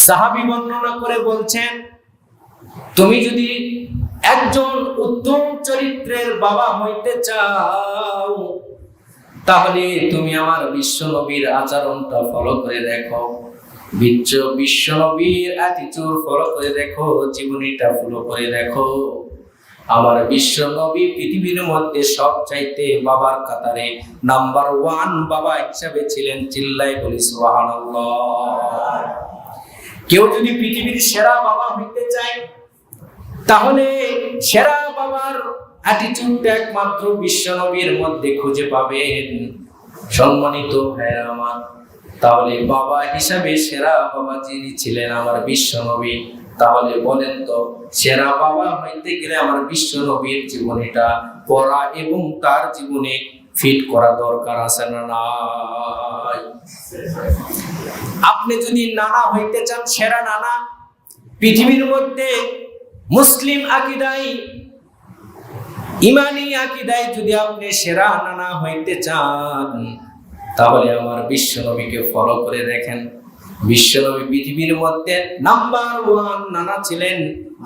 সাহাবী বর্ণনা করে বলছেন, তুমি যদি একজন উত্তম চরিত্রের বাবা হইতে চাও, তাহলে তুমি আমার বিশ্ব নবীর আচরণটা ফলো করে দেখো, বিশ্ব নবীর অ্যাটিটিউড ফলো করে দেখো, জীবনীটা ফলো করে দেখো। আমার বিশ্ব নবী পৃথিবীর মধ্যে সবচাইতে বাবার কাতারে নাম্বার 1 বাবা হিসাবে ছিলেন। চিল্লায় বলি সুবহানাল্লাহ। কেউ যদি পৃথিবীর সেরা বাবা হইতে চায়, তাহলে সেরা বাবার অ্যাটিটিউডটা একমাত্র বিশ্ব নবীর মধ্যে খুঁজে পাবেন। সম্মানিত ভাইরা আমার, তাহলে বাবা হিসাবে সেরা বাবা যিনি ছিলেন আমার বিশ্ব নবী, তাহলে বলেন তো সেরা বাবা হইতে গেলে আমার বিশ্ব নবীর জীবনীটা পড়া এবং তার জীবনে ফিট করা দরকার আছে না নাই? আপনি যদি নানা হইতে চান, সেরা নানা, পৃথিবীর মধ্যে মুসলিম আকীদায়, ইমানি আকীদায় যদি আপনি সেরা নানা হইতে চান, তাহলে আমার বিশ্ব নবীকে ফলো করে দেখেন। বিশ্ব নবী পৃথিবীর মধ্যে নাম্বার 1 নানা ছিলেন,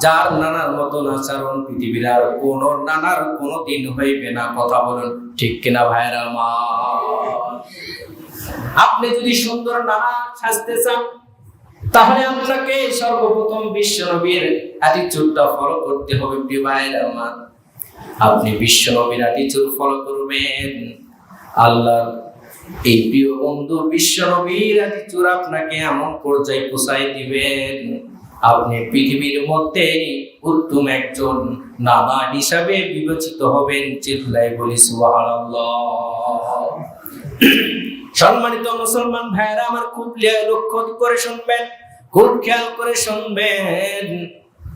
যার নানার মতন আচরণ পৃথিবীর আর কোন নানার কোনদিন হইবে না। কথা বলুন ঠিক কিনা ভাইরা আমার? আপনি যদি সুন্দর নানা সাজতে চান, তাহলে আপনাকে সর্বপ্রথম বিশ্ব নবীর অ্যাটিটিউডটা ফলো করতে হবে। প্রিয় ভাইরা আমার, আপনি বিশ্ব নবীর অ্যাটিটিউড ফলো করবেন, আল্লাহ এই প্রিয় বন্ধু বিশ্ব নবীর অ্যাটিটিউড আপনাকে এমন পর্যায়ে পৌঁছায় দিবেন, আপনি পৃথিবীর মধ্যে উত্তম একজন নানা হিসাবে বিবেচিত হবেন। চিল্লায় বলি সুবহানাল্লাহ। সম্মানিত মুসলমান ভাইরা আমার, খুব লক্ষ্য করে শুনবেন, খুব খেয়াল করে শুনবেন।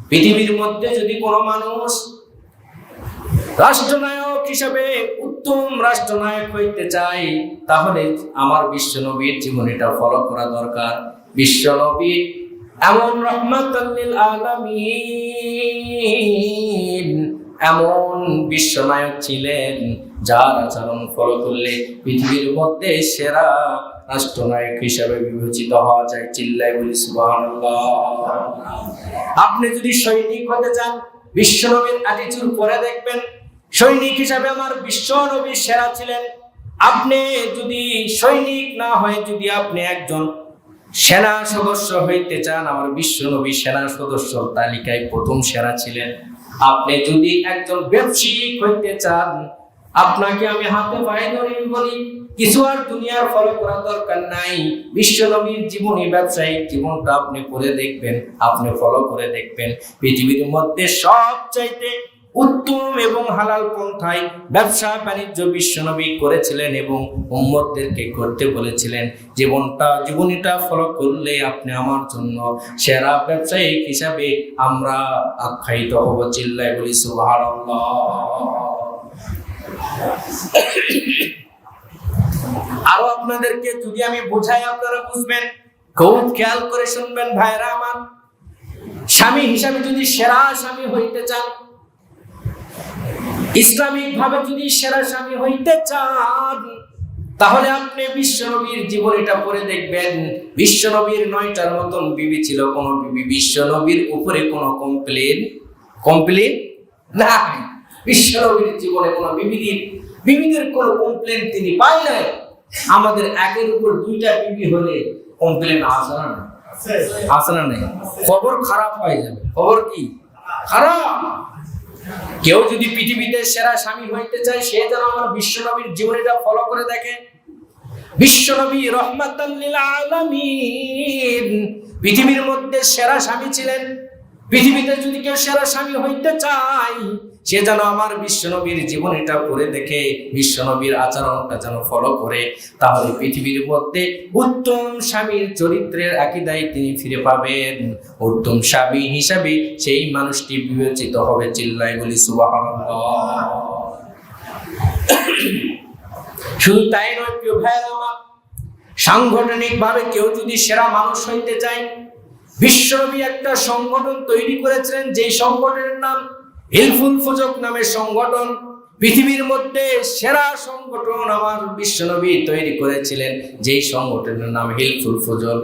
পৃথিবীর মধ্যে যদি কোনো মানুষ রাষ্ট্রনায়ক হিসাবে উত্তম রাষ্ট্রনায়ক হইতে চাই, তাহলে আমার বিশ্ব নবীর জীবনীটা ফলো করা দরকার। বিশ্ব নবী এমন রহমাতুল লিল আলামিন, এমন বিশ্বনায়ক ছিলেন যার আচরণ ফলো করলে পৃথিবীর মধ্যে সেরা রাষ্ট্রনায়ক হিসাবে বিবেচিত হওয়া যায়। চিল্লায় বলি সুবহানাল্লাহ। আপনি যদি সৈনিক হতে চান, বিশ্ব নবীর অ্যাটিটিউড পরে দেখবেন। সৈনিক হিসাবে আমার বিশ্ব নবী সেরা ছিলেন। আপনি যদি সৈনিক না হয়, যদি আপনি একজন সেনা সদস্য হইতে চান, আমার বিশ্ব নবী সেনা সদস্যর তালিকায় প্রথম সেরা ছিলেন। আপনি যদি একজন ব্যবসায়িক হইতে চান, আপনাকে আমি হাতে পায়ে ধরে বলি, কিছু আর দুনিয়ার ফলো করা দরকার নাই। বিশ্ব নবীর জীবনী, ব্যবসায়িক জীবনটা আপনি করে দেখবেন, আপনি ফলো করে দেখবেন। পৃথিবীর মধ্যে সবচাইতে উত্তম এবং হালাল পন্থায় ব্যবসা বাণিজ্য বিশ্বনবী করেছিলেন এবং উম্মতদেরকে করতে বলেছিলেন। জীবনীটা ফলো করলে আপনি আমার জন্য সেরা ব্যবসায়িক হিসাবে আমরা আখ্যায়িত হব। চিল্লায় বলি সুবহানাল্লাহ। আরো আপনাদেরকে যদি আমি বোঝাই, আপনারা বুঝবেন। খুব খেয়াল করে শুনবেন ভাইরা আমার, স্বামী হিসাবে যদি সেরা স্বামী হইতে চান, ইসলামিক ভাবে যদি সেরা স্বামী হইতে চান, তাহলে আপনি বিশ্বনবীর জীবনীটা পড়ে দেখবেন। বিশ্বনবীর 9টার মতন বিবি ছিল, কোন বিবি বিশ্বনবীর উপরে কোনো কমপ্লেন নাই। বিশ্বনবীর জীবনে কোনো বিবিদের কোনো কমপ্লেন তিনি পাই নাই। আমাদের একের উপর 2টা বিবি হলে কমপ্লেন আসে না, আসে না, নেই, খবর খারাপ হয়ে যাবে। খবর কি খারাপ। কেউ যদি পৃথিবীতে সেরা স্বামী হইতে চায়, সে যেন আমার বিশ্বনবীর জীবনীটা ফলো করে দেখে। বিশ্বনবী রহমাতুল লিল আলামিন পৃথিবীর মধ্যে সেরা স্বামী ছিলেন। পৃথিবীতে যদি কেউ সেরা স্বামী হইতে চায়, সে যেন আমার বিশ্বনবীর জীবনীটা পড়ে দেখে, বিশ্বনবীর আচরণটা যেন ফলো করে, তাহলে পৃথিবীর মধ্যে উত্তম স্বামীর চরিত্রের আকীদায় তিনি ফিরে পাবেন। উত্তম স্বামী হিসাবে সেই মানুষটি বিবেচিত হবে। চিল্লায় বলি সুবহানাল্লাহ। শুধু তাই নয় প্রিয় ভাইরা আমার, সাংগঠনিক ভাবে কেউ যদি সেরা মানুষ হইতে চায়, বিশ্বনবী একটা সংগঠন তৈরি করেছিলেন, যেই সংগঠনের নাম হিলফুল ফুজক নামের সংগঠন। পৃথিবীর মধ্যে সেরা সংগঠন আমার বিশ্বনবী তৈরি করেছিলেন, যেই সংগঠনের নাম হিলফুল ফুজল।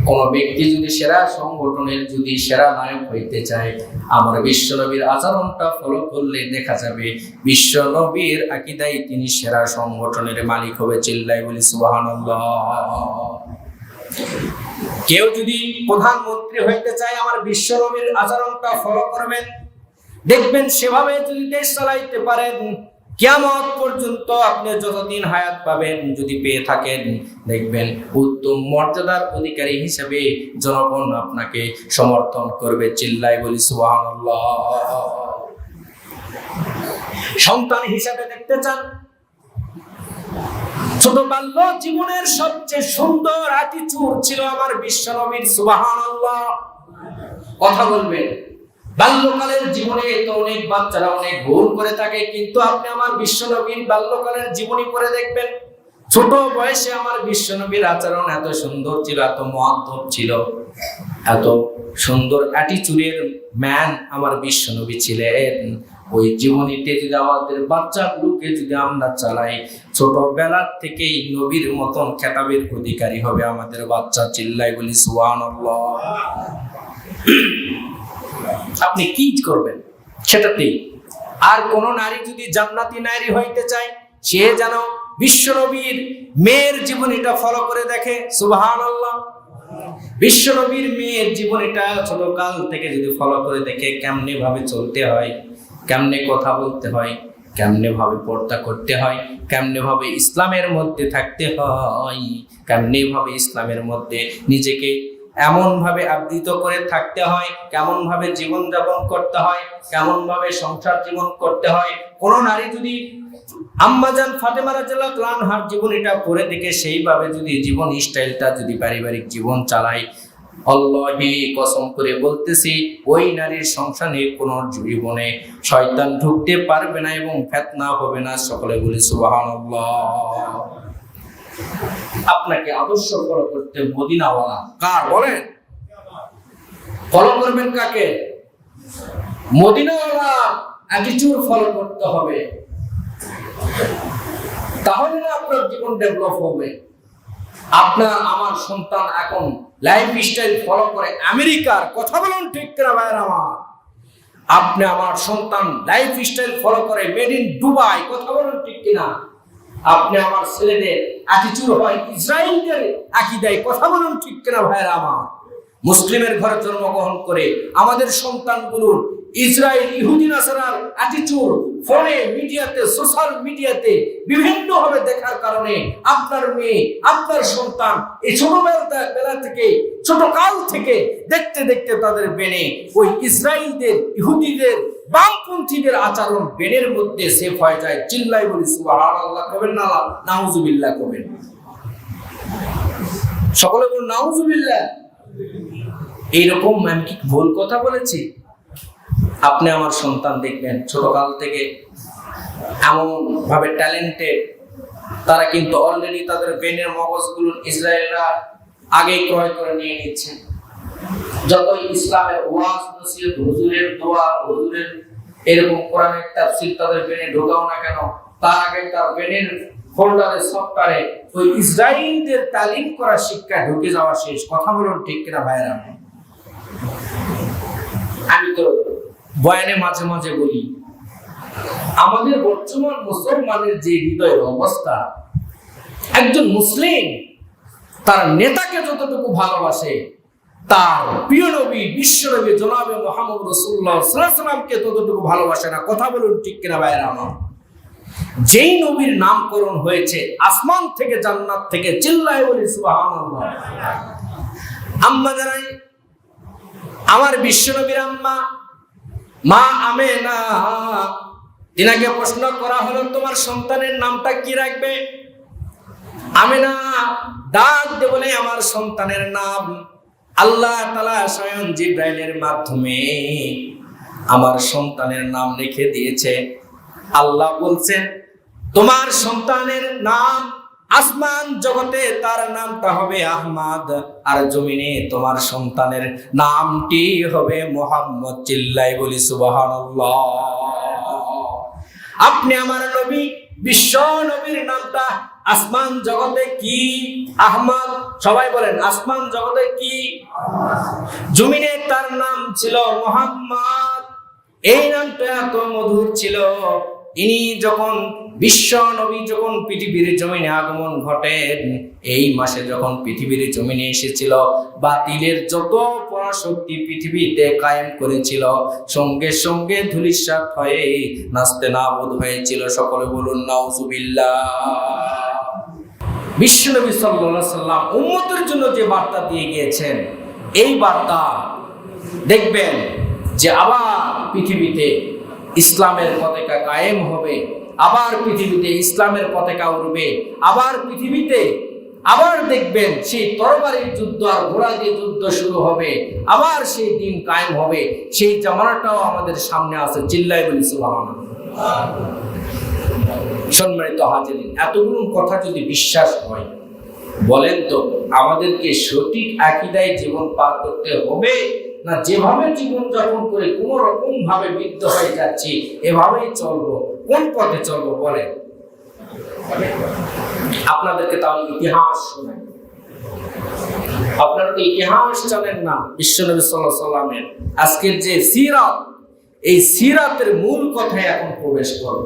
কোন ব্যক্তি যদি সেরা সংগঠনের যদি সেরা নায়ক হইতে চায়, আমার বিশ্বনবীর আচরণটা ফলো করলে দেখা যাবে বিশ্বনবীর আকীদায় তিনি সেরা সংগঠনের মালিক হবে। চিল্লাই বলি সুবহানাল্লাহ। কেউ যদি প্রধানমন্ত্রী হইতে চায়, আমার বিশ্বনবীর আচরণটা ফলো করবেন, দেখবেন সেভাবে যদি দেশ চালাইতে পারেন, কিয়ামত পর্যন্ত আপনি যতদিন হায়াত পাবেন যদি পেয়ে থাকেন, দেখবেন উত্তম মর্যাদার অধিকারী হিসেবে জনগণ আপনাকে সমর্থন করবে। চিল্লাই বলি সুবহানাল্লাহ। সন্তান হিসেবে দেখতে চান, ছোট বাল্য জীবনের সবচেয়ে সুন্দর অ্যাটিটিউড ছিল আমার বিশ্বনবীর। সুবহানাল্লাহ। কথা বলবেন। বাল্যকালের জীবনে তো অনেক বাচ্চারা অনেক ভুল করে থাকে, কিন্তু আপনি আমার বিশ্বনবীর বাল্যকালের জীবনী পড়ে দেখবেন, ছোট বয়সে আমার বিশ্বনবীর আচরণ এত সুন্দর ছিল, এত মুআদ্দব ছিল, এত সুন্দর অ্যাটিটিউডের ম্যান আমার বিশ্বনবী ছিলেন। ওই জীবনীতে যদি আমাদের বাচ্চাগুলোকে যদি আমরা চালাই, ছোটবেলার থেকেই নবীর মতন খেতাবের অধিকারী হবে আমাদের বাচ্চা। চিল্লাই বলি সুবহানাল্লাহ। আপনি কি করবেন সেটাতেই। আর কোন নারী যদি জান্নাতি নারী হইতে চায়, সে যেন বিশ্বনবীর মেয়ের জীবনীটা ফলো করে দেখে। সুবহানাল্লাহ। বিশ্বনবীর মেয়ের জীবনীটা ছোটকাল থেকে যদি ফলো করে দেখে, কেমনে ভাবে চলতে হয়, কেমনে কথা বলতে হয়, কেমনে ভাবে পর্দা করতে হয়, কেমনে ভাবে ইসলামের মধ্যে থাকতে হয়, কেমনে ভাবে ইসলামের মধ্যে নিজেকে এমন ভাবে আবৃত করে থাকতে হয়, কেমন ভাবে জীবন যাপন করতে হয়, কেমন ভাবে সংসার জীবন করতে হয়। কোন নারী যদি আম্মাজান ফাতেমা রাদিয়াল্লাহু আনহার জীবনীটা পড়ে দেখে সেইভাবে যদি জীবন স্টাইলটা যদি পারিবারিক জীবন চালায়, আল্লাহি কসম করে বলতেছি, ওই নারীর সংসারে কোন জীবনে শয়তান ঢুকতে পারবে না এবং ফিতনা হবে না। সকলে বলি সুবহানাল্লাহ। আপনাকে আদর্শ ফলো করতে মদিনাওয়ালা কার বলেন? ফলো করবেন কাকে? মদিনাওয়ালা অ্যাটিটিউড ফলো করতে হবে, তাহলে না আপনার জীবন ডেভেলপ হবে। আপনার আমার সন্তান এখন লাইফ স্টাইল ফলো করে আমেরিকার। কথা বলুন ঠিক কিনা ভাইরা আমার? আপনি আমার সন্তান লাইফ স্টাইল ফলো করে মেড ইন দুবাই। কথা বলুন ঠিক কিনা? আপনি আমার ছেলেদের অ্যাটিটিউড হয় ইসরায়েলের আকীদায়। কথা বলুন ঠিক কিনা ভাইরা আমার? মুসলিমের ঘরে জন্মগ্রহণ করে আমাদের সন্তানগুলোর ইসরায়েল ইহুদি নাসারার অ্যাটিটিউড ফোনে, মিডিয়াতে, সোশ্যাল মিডিয়াতে বিভিন্ন ভাবে দেখার কারণে আপনার মেয়ে, আপনার সন্তান এই ছোটবেলা থেকে, ছোট কাল থেকে দেখতে দেখতে তাদের বেনে ওই ইসরায়েলদের, ইহুদিদের, বামপন্থীদের আচরণ বেনের মধ্যে সেফ হয়ে যায়। চিল্লাই বলি সুবহানাল্লাহ কবেন না নাউজুবিল্লাহ কবেন? সকলে বলুন নাউজুবিল্লাহ। এইরকম আমি কি ভুল কথা বলেছি? আপনি আমার সন্তান দেখবেন ছোটকাল থেকে এমন ভাবে ট্যালেন্টেড, তারা কিন্তু অলরেডি তাদের ব্রেনের মগজগুলো ইসরায়েলরা আগে ক্রয় করে নিয়ে নিচ্ছে। যতই ইসলামের ওয়াজ নসিহত, হুজুরের দোয়া, হুজুরের এরকম কোরআনের তাফসীর তাদের ব্রেনে ঢোকাও না কেন, তার আগে তার ব্রেনের ফোল্ডারে, সফটওয়্যারে ওই ইসরায়েলদের তালিম করা শিক্ষা ঢুকে যাওয়া শেষ। কথা বলুন ঠিক কিনা ভাইরা? আমি তো বয়ানে মাঝে মাঝে বলি, আমাদের বর্তমান মুসলমানের যে হৃদয়ের অবস্থা, একজন মুসলিম তার নেতাকে যতটুকু ভালোবাসে, তার প্রিয় নবী বিশ্বনবী জনাবে মুহাম্মদ রাসূলুল্লাহ সাল্লাল্লাহু আলাইহি ওয়াসাল্লামকে ততটুকু ভালোবাসে না। কথা বলুন ঠিক কিনা ভাইরা আমার? যেই নবীর নামকরণ হয়েছে আসমান থেকে, জান্নাত থেকে, চিল্লায় বলি সুবহানাল্লাহ। আম্মা জানাই, আমার বিশ্বনবীর আম্মা মা আমেনা, তিনাকে প্রশ্ন করা হলো তোমার সন্তানের নামটা কি রাখবে? আমেনা ডাক দিয়ে বলে আমার সন্তানের নাম আল্লাহ তাআলা স্বয়ং জিবরাইলের মাধ্যমে আমার সন্তানের নাম লিখে দিয়েছে। আল্লাহ বলছেন তোমার সন্তানের নাম আসমান জগতে তার নামটা হবে আহমদ, আর জমিনে তোমার সন্তানের নামটি হবে মুহাম্মদ। চিল্লাই বলি সুবহানাল্লাহ। আপনি আমার নবী, বিশ্ব নবীর নামটা আসমান জগতে কি? আহমদ। সবাই বলেন আসমান জগতে কি? জমিনে তার নাম ছিল মুহাম্মদ। এই নামটা এত মধুর ছিল। ইনি যখন বিশ্ব নবী যখন পৃথিবীর জমিনে আগমন ঘটেন, এই মাসে যখন পৃথিবীর জমিনে এসেছিল, বাতিলের যত পরাশক্তি পৃথিবীতে কায়েম করেছিল সঙ্গে সঙ্গে ধূলিসাৎ হয়ে নাস্তে নাবুদ হয়েছিল। সকলে বলুন নাউজুবিল্লাহ। বিশ্বনবী সাল্লাল্লাহু আলাইহি সাল্লাম উম্মতের জন্য যে বার্তা দিয়ে গিয়েছেন, এই বার্তা দেখবেন যে আবার পৃথিবীতে ইসলামের পতাকা কায়েম হবে, আবার পৃথিবীতে ইসলামের পতাকা উড়বে, আবার পৃথিবীতে আবার দেখবেন সেই তরবারির যুদ্ধ আর ঘোড়া দিয়ে যুদ্ধ শুরু হবে, আবার সেই দিন কায়েম হবে। সেই জামানাটাও আমাদের সামনে আছে। চিল্লায় বলি সুবহানাল্লাহ। সম্মানিত হাজিরিন, এতগুলো কথা যদি বিশ্বাস হয়, বলেন তো আমাদেরকে সঠিক আকীদায় জীবন পার করতে হবে, না যেভাবে জীবন যাপন করে কোন রকম ভাবে বিদ্ধ হয়ে যাচ্ছি এভাবেই চলবো? কোন পথে চলবো বলেন? আপনাদেরকে তাহলে ইতিহাস শোনাই। আপনারা তো ইতিহাস জানেন না বিশ্বনবী সাল্লাল্লাহু আলাইহি সাল্লামের। আজকের যে সিরাত, এই সিরাতের মূল কথায় এখন প্রবেশ করব।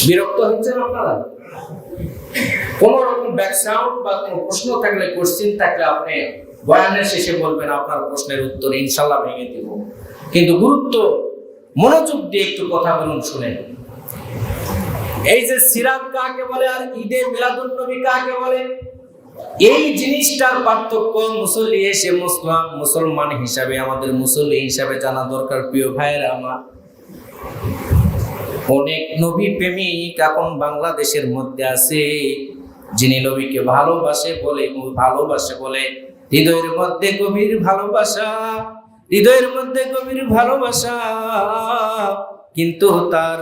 বিরক্ত হচ্ছেন আপনারা? কোন রকম ব্যাকগ্রাউন্ড বা কোনো প্রশ্ন থাকলে, কোশ্চেন থাকলে আপনি বয়ানের শেষে বলবেন, আপনার প্রশ্নের উত্তর ইনশাআল্লাহ ভেঙে দেব। কিন্তু গুরুত্ব মনোযোগ দিয়ে একটু কথা বলুন, শুনেন। এই যে সিরাত কাকে বলে আর ঈদে মিলাদুন নবী কাকে বলে, এই জিনিসটার পার্থক্য মুসল্লি এসে মুসলমান হিসাবে, আমাদের মুসল্লি হিসাবে জানা দরকার। প্রিয় ভাইয়েরা আমার, অনেক নবী প্রেমিক এখন বাংলাদেশের মধ্যে আছে, যিনি নবীকে ভালোবাসে বলে হৃদয়ের মধ্যে গভীর ভালোবাসা, হৃদয়ের মধ্যে গভীর ভালোবাসা, কিন্তু তার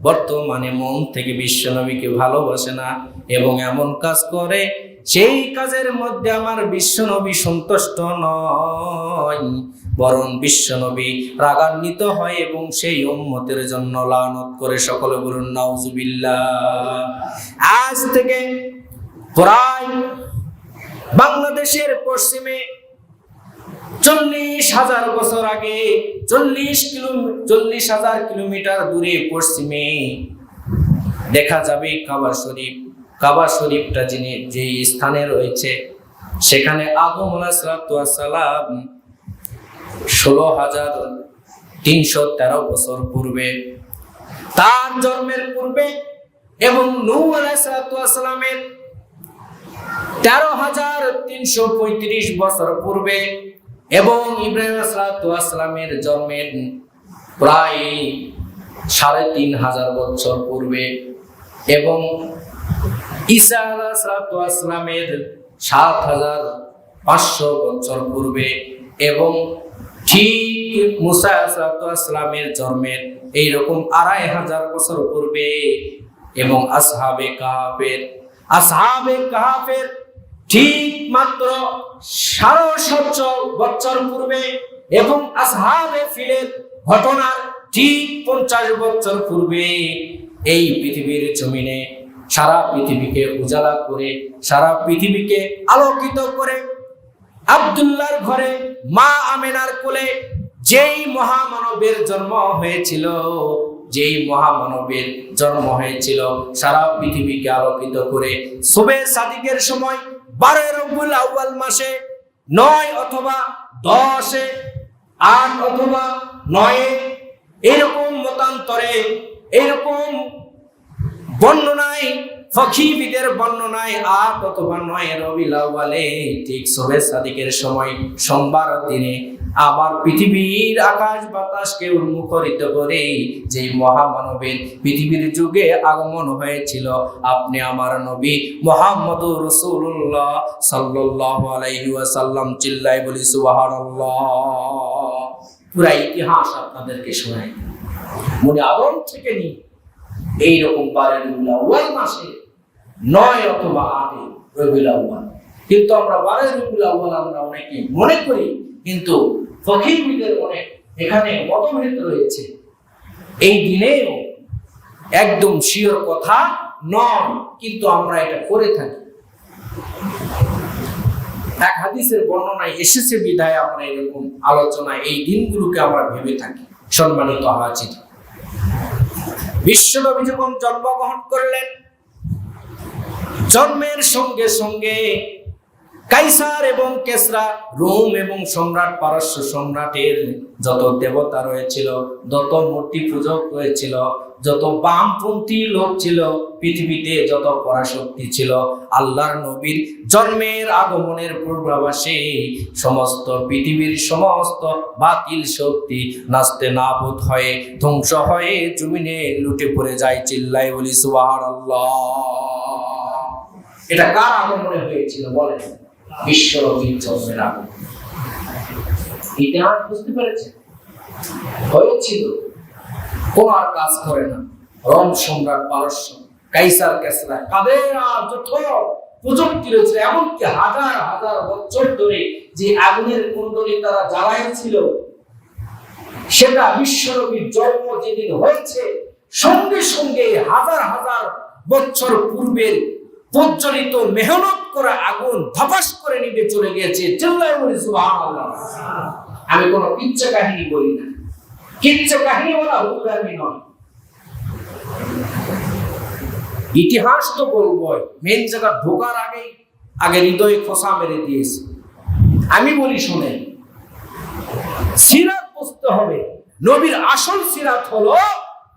বর্তমানে মন থেকে বিশ্ব নবীকে ভালোবাসে না, এবং এমন কাজ করে সেই কাজের মধ্যে আমার বিশ্ব নবী সন্তুষ্ট নয়, বরং বিশ্ব নবী রাগান্বিত হয় এবং সেই উম্মতের জন্য লানত করে। সকলে বলুন নাউজুবিল্লাহ। আজ থেকে প্রায় বাংলাদেশের পশ্চিমে 40,000 বছর আগে, 40,000 কিলোমিটার দূরে পশ্চিমে দেখা যাবে কাবা শরীফ। কাবা শরীফটা যে স্থানে রয়েছে, সেখানে আদম আলাইহিস সালাম 16,313 বছর পূর্বে, তার জন্মের পূর্বে, এবং নূহ আলাইহিস সালামের 13,335 বছর পূর্বে, এবং ইব্রাহিম আলাইহিস সালামের জন্মের প্রায় 3,500 বছর পূর্বে, এবং ঈসা আলাইহিস সালামের 7,500 বছর পূর্বে, এবং ঠিক মুসা আলাইহিস সালামের জন্মের এইরকম 2,500 বছর পূর্বে, এবং আসহাবে কাহাফের ঠিক মাত্র 750 বছর পূর্বে, এবং আসহাবে ফিলের ঘটনার ঠিক 50 বছর পূর্বে এই পৃথিবীর জমিনে সারা পৃথিবীকে উজালা করে, সারা পৃথিবীকে আলোকিত করে, আব্দুল্লাহর ঘরে মা আমেনার কোলে যেই মহামানবের জন্ম হয়েছিল, সারা পৃথিবীকে আলোকিত করে শুভে সাদিকের সময় 12 রবিউল আউয়াল মাসে 9 অথবা 10, 8 অথবা 9, এরকম মতান্তরে, এরকম বর্ণনায়, ফকিহবিদের বর্ণনায় 8 অথবা 9 রবিউল আউয়ালে ঠিক শুভে সাদিকের সময় সোমবার দিনে আবার পৃথিবীর আকাশ বাতাসকে উন্মুখরিত করে যে মহামানবের পৃথিবীর যুগে আগমন হয়েছিল, আপনি আমার নবী মুহাম্মদুর রাসূলুল্লাহ সাল্লাল্লাহু আলাইহি ওয়াসাল্লাম। চিল্লায় বলি সুবহানাল্লাহ। পুরা ইতিহাস আপনাদেরকে শোনাই। মনে আদম থেকে নিয়ে এইরকম 12 রবিউল আউয়াল মাসে 9 অথবা 8 রবিউল আউয়াল, কিন্তু আমরা 12 রবিউল আউয়াল আমরা অনেকে মনে করি, কিন্তু ফকিহবিদের অনেক এখানে মতভেদ রয়েছে। এই দিনেও একদম শিওর কথা নয়, কিন্তু আমরা এটা করে থাকি। এক হাদিসের বর্ণনায় এসেছে বিধায় আমরা এরকম আলোচনায় এই দিনগুলোকে আমরা ভেবে থাকি। সম্মানিত হাজির, বিশ্বনবী যখন জন্মগ্রহণ করলেন, জন্মের সঙ্গে সঙ্গে কাইসার এবং কেসরা, রোম এবং সম্রাট পারস্য সম্রাটের যত দেবতা রয়েছিল, যত মূর্তি পূজক রয়েছিল, যত বামপন্থী লোক ছিল, পৃথিবীতে যত পরাশক্তি ছিল, আল্লাহর নবীর জন্মের আগমনের পূর্বাভাসে সমস্ত পৃথিবীর সমস্ত বাতিল শক্তি নাস্তে নাবুদ হয়ে ধ্বংস হয়ে জমিনে লুটে পড়ে যায়। চিল্লাই বলি সুবহানাল্লাহ। এটা কার আগমনে হয়েছিল বলেন? বিশ্ব নবীর জন্মের আগমন। ইতিহাস বুঝতে পেরেছে? হয়েছিল, কোন আর কাজ করে না। রোম সম্রাট পারস্য, কাইসার কেসরা, কাদের যত প্রযুক্তি রয়েছে, এমনকি হাজার হাজার বছর ধরে যে আগুনের কুণ্ডলী তারা জ্বালাইছিল, সেটা বিশ্ব নবীর জন্ম যেদিন হয়েছে সঙ্গে সঙ্গে হাজার হাজার বছর পূর্বের প্রজ্বলিত মেহনত করা আগুন ধপাস করে নিভে চলে গিয়েছে। চিল্লায় বলি সুবহানাল্লাহ। আমি কোন কিচ্ছা কাহিনী বলি না, কিচ্ছা কাহিনী বলা হুজুর আমি নয়, ইতিহাস তো বলবই। মেন জায়গা ঢোকার আগে হৃদয়ে খোসা মেরে দিয়েছে। আমি বলি শুনে, সিরাত বুঝতে হবে। নবীর আসল সিরাত হলো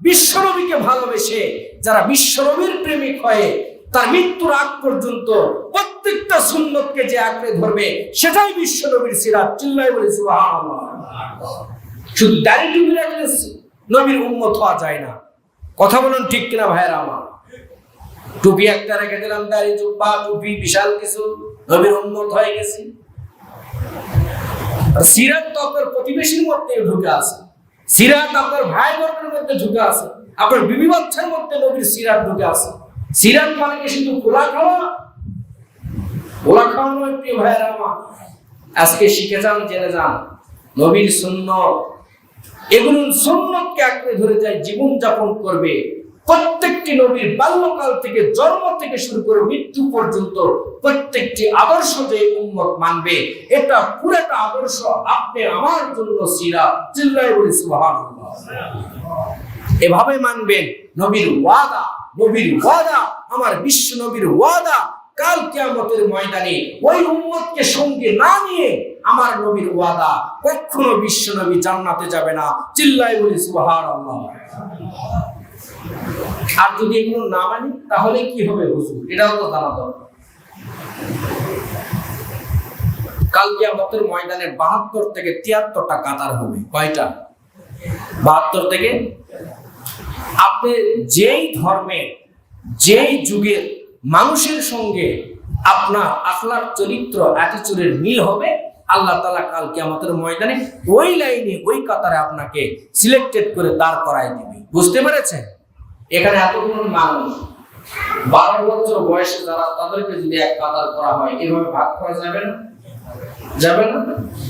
বিশ্বনবীকে ভালোবেসে যারা বিশ্বনবীর প্রেমিক হয়ে তার মৃত্যুর আগ পর্যন্ত প্রত্যেকটা সুন্নতকে যে আঁকড়ে ধরবে, সেটাই বিশ্বনবীর সিরাত। চিল্লায় বলি সুবহানাল্লাহ। শুধু দাড়ি টুপি রাখলে নবীর উম্মত হওয়া যায় না। কথা বলুন ঠিক কিনা ভাইয়েরা আমার? টুপি একটা রেখে দিলাম, দাড়ি জুব্বা টুপি বিশাল কিছু, নবীর উম্মত হয়ে গেছি। সিরাত তো আপনার প্রতিবেশীর মধ্যে ঢুকে আছে, সিরাত আপনার ভাই বোনের মধ্যে ঢুকে আছে, আপনার বিবি বাচ্চার মধ্যে নবীর সিরাত ঢুকে আছে। সিরাত মানে কি শুধু পোলা খাওয়া? পোলা খাওয়া নয় প্রিয় ভাইয়েরা আমার। আজকে শিখে যান, জেনে যান, নবীর সুন্নত, এগুলো সুন্নতকে আঁকড়ে ধরে যায়, জীবন যাপন করবে। প্রত্যেকটি নবীর বাল্যকাল থেকে, জন্ম থেকে শুরু করে মৃত্যু পর্যন্ত প্রত্যেকটি আদর্শ যে উম্মত মানবে, এটা পুরোটা আদর্শ আপনি আমার জন্য সিরাত। চিল্লায় বলি সুবহানাল্লাহ। এভাবে মানবেন। নবীর ওয়াদা, নবীর ওয়াদা, আমার বিশ্ব নবীর ওয়াদা, কাল কিয়ামতের ময়দানে ওই উম্মতকে সঙ্গে না নিয়ে আমার নবীর ওয়াদা, কখনো বিশ্ব নবী জান্নাতে যাবে না। চিল্লায় বলি সুবহানাল্লাহ। আর যদি এগুলো না মানি তাহলে কি হবে হুজুর? এটাও তো জানা দরকার। কাল কিয়ামতের ময়দানে 72 থেকে 73টা কাতার হবে। কয়টা? 72 থেকে। আপনি যেই ধর্মের, যেই যুগের মানুষের সঙ্গে আপনার আখলাক, চরিত্র, অ্যাটিটিউডের মিল হবে, আল্লাহ তাআলা কাল কিয়ামতের ময়দানে ওই লাইনে, ওই কাতারে আপনাকে সিলেক্টেড করে দাঁড় করায় দিবে। বুঝতে পেরেছেন? এখানে এতগুলো মানুষ 12 বছর বয়সে যারা, তাদেরকে যদি এক কাতার করা হয়, এভাবে ভাগ করা যাবে না? যাবে না?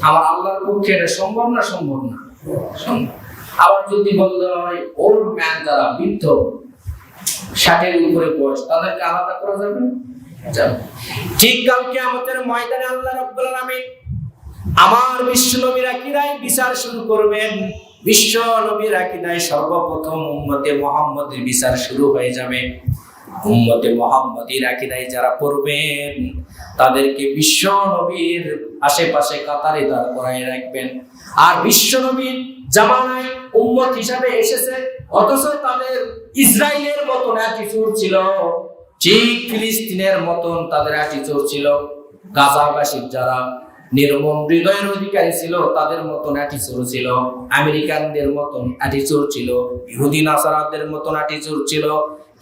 আমার আল্লাহর পক্ষে এটা সম্ভব না? সম্ভব না। আবার যদি বলতে হয় ওল্ড ম্যান, যারা বৃদ্ধ, 60-এর উপরে বয়স, তাদেরকে আলাদা করা যাবে না? যাবে। ঠিক কাল কিয়ামতের ময়দানে আল্লাহ রাব্বুল আলামিন আমার বিশ্ব নবীর আকীদায় বিচার শুরু করবেন। বিশ্ব নবীর আকীদায় সর্বপ্রথম উম্মতে মুহাম্মদের বিচার শুরু হয়ে যাবে। উম্মতে মুহাম্মদের আকীদায় যারা পড়বেন, তাদেরকে বিশ্ব নবীর আশেপাশে কাতারে দাঁড় করায় রাখবেন। আর বিশ্ব নবীর জামানায় উম্মত হিসাবে এসেছে, অথচ তাদের ইসরায়েলের মতন অ্যাটিটিউড ছিল, ঠিক ফিলিস্তিনের মতন তাদের অ্যাটিটিউড ছিল। গাজাবাসীর যারা নির্মম হৃদয়ের অধিকারী ছিল, তাদের মতন অ্যাটিটিউড ছিল। আমেরিকানদের মতন অ্যাটিটিউড ছিল, ইহুদি নাসারাদের মতন অ্যাটিটিউড ছিল।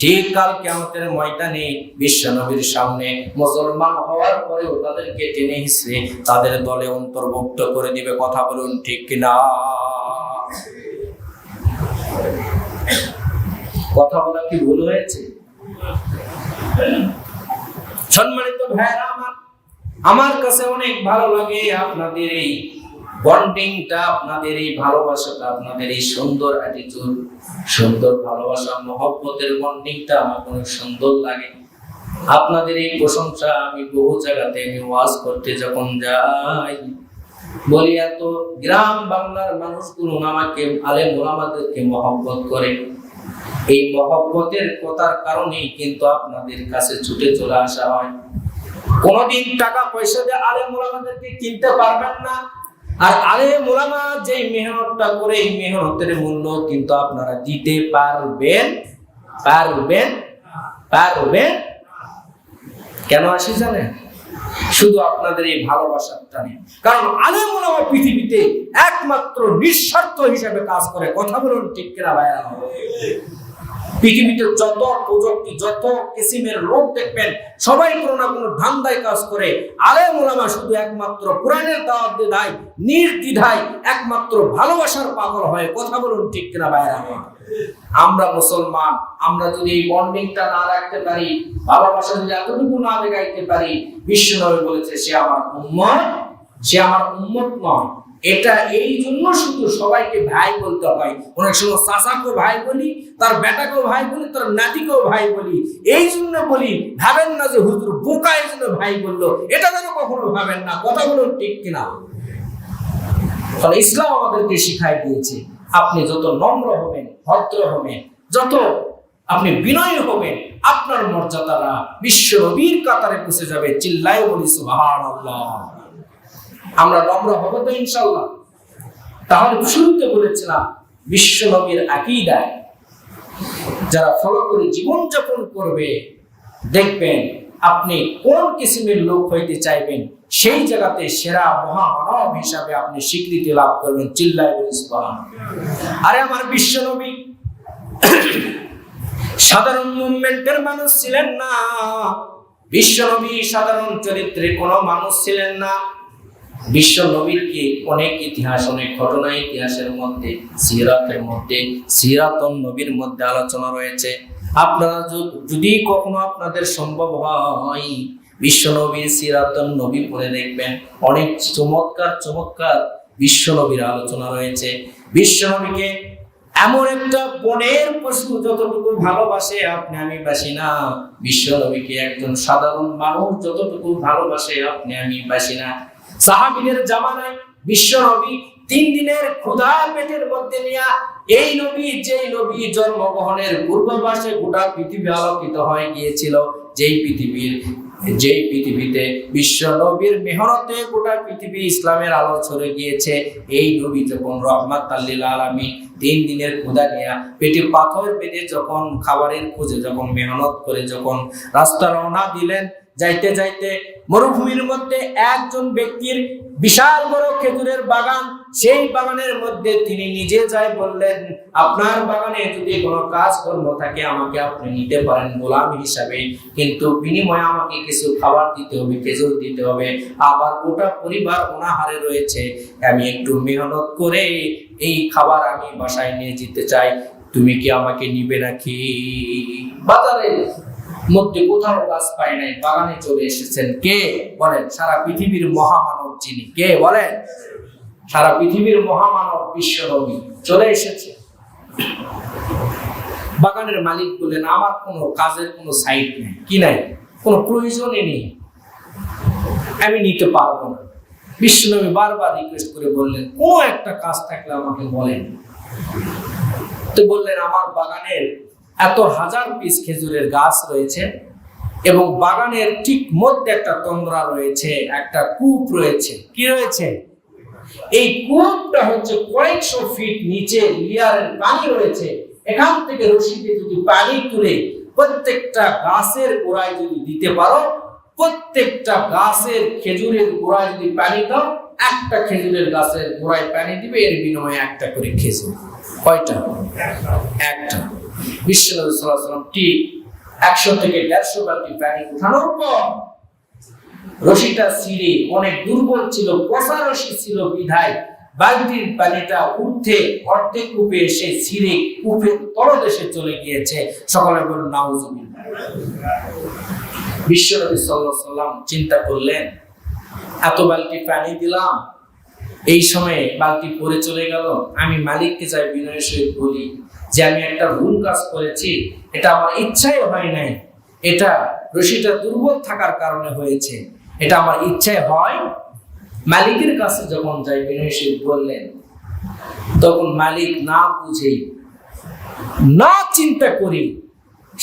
ঠিক কাল কিয়ামতের ময়দানে বিশ্ব নবীর সামনে মুসলমান হওয়ার পরেও তাদেরকে টেনে হিসেবে তাদের দলে অন্তর্ভুক্ত করে দিবে। কথা বলুন ঠিক কিনা? কথা বলা কি ভুল হয়েছে? সম্মানিত ভাইরা আমার, আমার কাছে অনেক ভালো লাগে আপনাদের এই বন্ডিংটা, আপনাদের এই ভালোবাসাটা, আপনাদের এই সুন্দর অ্যাটিটিউড, সুন্দর ভালোবাসা মহব্বতের বন্ডিংটা আমার অনেক সুন্দর লাগে। আপনাদের এই প্রশংসা আমি বহু জায়গাতে আমি ওয়াজ করতে যখন যাই বলি, এত গ্রাম বাংলার মানুষগুলো আমাকে আলেম ওলামাদেরকে মহব্বত করে। এই মহব্বতের কথার কারণেই কিন্তু আপনাদের কাছে ছুটে চলে আসা হয়। কোনদিন টাকা পয়সা দিয়ে আলেম ওলামাদেরকে কিনতে পারবেন না। আর আলেম ওলামা যে মেহনতটা করে, এই মেহনতের মূল্য কিন্তু আপনারা দিতে পারবেন পারবেন পারবেন কেন আসি জানেন? শুধু আপনাদের এই ভালোবাসার টানে। কারণ আলেম ওলামা পৃথিবীতে একমাত্র নিঃস্বার্থ হিসেবে কাজ করে। কথা বলুন ঠিক কিনা ভাইরা? পৃথিবীতে যত প্রযুক্তি, যত কিসিমের লোক দেখবেন, সবাই কোনো না কোনো ধান্দায় কাজ করে। আলেম ওলামা শুধু একমাত্র কোরআনের দাওয়াত দেয়, নির্দ্বিধায় একমাত্র ভালোবাসার পাগল হয়। কথা বলুন ঠিক কিনা ভাইরা? আমরা মুসলমান, আমরা যদি এই বন্ডিংটা না রাখতে পারি, ভালোবাসা যদি এতটুকু না দেখাইতে পারি, বিশ্বনবী বলেছে সে আমার উম্মত, সে আমার উম্মত নয়। এটা এই জন্য শুধু সবাইকে ভাই বলতে হয়। অনেক সময় চাচাকেও ভাই বলি, তার বেটাকেও ভাই বলি, তার নাতিকেও ভাই বলি। এই জন্য বলি, ভাবেন না যে হুজুর বোকা এই জন্য ভাই বললো, এটা যেন কখনো ভাবেন না। কথা বলুন ঠিক কিনা? ফলে ইসলাম আমাদেরকে শিখাই দিয়েছে, আপনি যত নম্র হবেন, ভদ্র হবেন, যত আপনি বিনয়ী হবেন, আপনার মর্যাদারা বিশ্ব নবীর কাতারে পৌঁছে যাবে। চিল্লায় বলি সুবহানাল্লাহ। আমরা নম্র হব তো ইনশাআল্লাহ? তাহলে শুরুতে বলেছিলাম, বিশ্ব নবীর আকীদায় যারা ফলো করে জীবনযাপন করবে, দেখবেন আপনি কোন কিসিমের লোক হইতে চাইবেন, সেই জায়গাতে সেরা মহামানব হিসাবে আপনি স্বীকৃতি লাভ করবেন। চিল্লায় বলি সুবহানাল্লাহ। আরে আমার বিশ্ব নবী সাধারণ মুভমেন্টের মানুষ ছিলেন না। বিশ্ব নবী সাধারণ চরিত্রের কোনো মানুষ ছিলেন না। বিশ্ব নবীর কি অনেক ইতিহাস, অনেক ঘটনা ইতিহাসের মধ্যে, সিরাতের মধ্যে, সিরাতুন নবীর মধ্যে আলোচনা রয়েছে। আপনারা যদি কখনো আপনাদের সম্ভব হয়, বিশ্ব নবীর সিরাতুন নবী পড়ে দেখবেন, অনেক চমৎকার চমৎকার বিশ্ব নবীর আলোচনা রয়েছে। বিশ্ব নবীকে এমন একটা বনের পশু যতটুকু ভালোবাসে আপনি আমি বাসি না, বিশ্ব নবীকে একজন সাধারণ মানুষ যতটুকু ভালোবাসে আপনি আমি বাসি না। সাহাবীদের জামানায় বিশ্ব নবী 3 দিনের ক্ষুধা পেটের মধ্যে নিয়ে, এই নবী যেই নবী জন্মগ্রহণের পূর্বাভাসে গোটা পৃথিবী আলোকিত হয়ে গিয়েছিল, যেই পৃথিবীতে বিশ্ব নবীর মেহনতে গোটা পৃথিবী ইসলামের আলো ছড়ে গিয়েছে, এই নবী যখন রহমাতাল লিল আলামিন 3 দিনের ক্ষুধা নিয়ে পেটে পাথর বেঁধে যখন খাবারের খোঁজে যখন মেহনত করে যখন রাস্তা রওনা দিলেন, যাইতে যাইতে মরুভূমির মধ্যে একজন ব্যক্তির বিশাল বড় খেজুরের বাগান, সেই বাগানের মধ্যে তিনি নিজে যাই বললেন, আপনার বাগানে যদি কোনো কাজ কর্ম থাকে আমাকে আপনি নিতে পারেন গোলাম হিসাবে, কিন্তু বিনিময়ে আমাকে কিছু খাবার দিতে হবে, খেজুর দিতে হবে, আবার গোটা পরিবার অনাহারে রয়েছে, আমি একটু মেহনত করে এই খাবার আমি বাসায় নিয়ে যেতে চাই, তুমি কি আমাকে নিবে নাকি? বাজারে মধ্যে কোথাও গাছ পাই নাই, বাগানে চলে এসেছেন। কে বলেন? সারা পৃথিবীর মহামানব যিনি, কে বলেন? সারা পৃথিবীর মহামানব বিশ্ব নবী চলে এসেছে। বাগানের মালিক বললেন, আমার কোনো কাজের কোনো সাইড নেই, কি নাই, কোনো প্রয়োজনই নেই, আমি নিতে পারবো না। বিশ্ব নবী বারবার রিকোয়েস্ট করে বললেন, কোন একটা কাজ থাকলে আমাকে বলেন। তো বললেন, আমার বাগানের এত হাজার পিস খেজুরের গাছ রয়েছে এবং বাগানের ঠিক মধ্যে একটা তন্দ্রা রয়েছে, একটা কূপ রয়েছে। কি রয়েছে? এই কূপটা হচ্ছে কয়েকশো ফিট নিচে লিয়ারের পানি রয়েছে। এখান থেকে রশিতে যদি পানি তুলে প্রত্যেকটা গাছের গোড়ায় যদি দিতে পারো, প্রত্যেকটা গাছের খেজুরের গোড়ায় যদি পানি দাও, একটা খেজুরের গাছের গোড়ায় পানি দিবে, এর বিনিময়ে একটা করে খেজুর। কয়টা? একটা। বিশ্বনবী সাল্লাল্লাহু আলাইহি ওয়াসাল্লাম ঠিক 100 থেকে 150 বালতি পানি উঠানোর পর রশিটা ছিঁড়ে, অনেক দুর্বল ছিল, পচা রশি ছিল বিধায় বালতির পানিটা উঠে অর্ধেক কূপে এসে ছিঁড়ে কূপের তলদেশে চলে গিয়েছে। সকলে বলুন নাউজুবিল্লাহ। বিশ্বনবী সাল্লাল্লাহু আলাইহি ওয়াসাল্লাম চিন্তা করলেন, এত বালতি পানি দিলাম, এই সময়ে বালতি পরে চলে গেল। আমি মালিককে যাই বিনয়ের সহিত বলি যে আমি একটা ভুল কাজ করেছি, এটা আমার ইচ্ছায় হয় নাই, এটা রশিটা দুর্বল থাকার কারণে হয়েছে, এটা আমার ইচ্ছায় হয়। মালিকের কাছে যখন যাই বিনয়ের সহিত বললেন, তখন মালিক না বুঝে না চিন্তা করি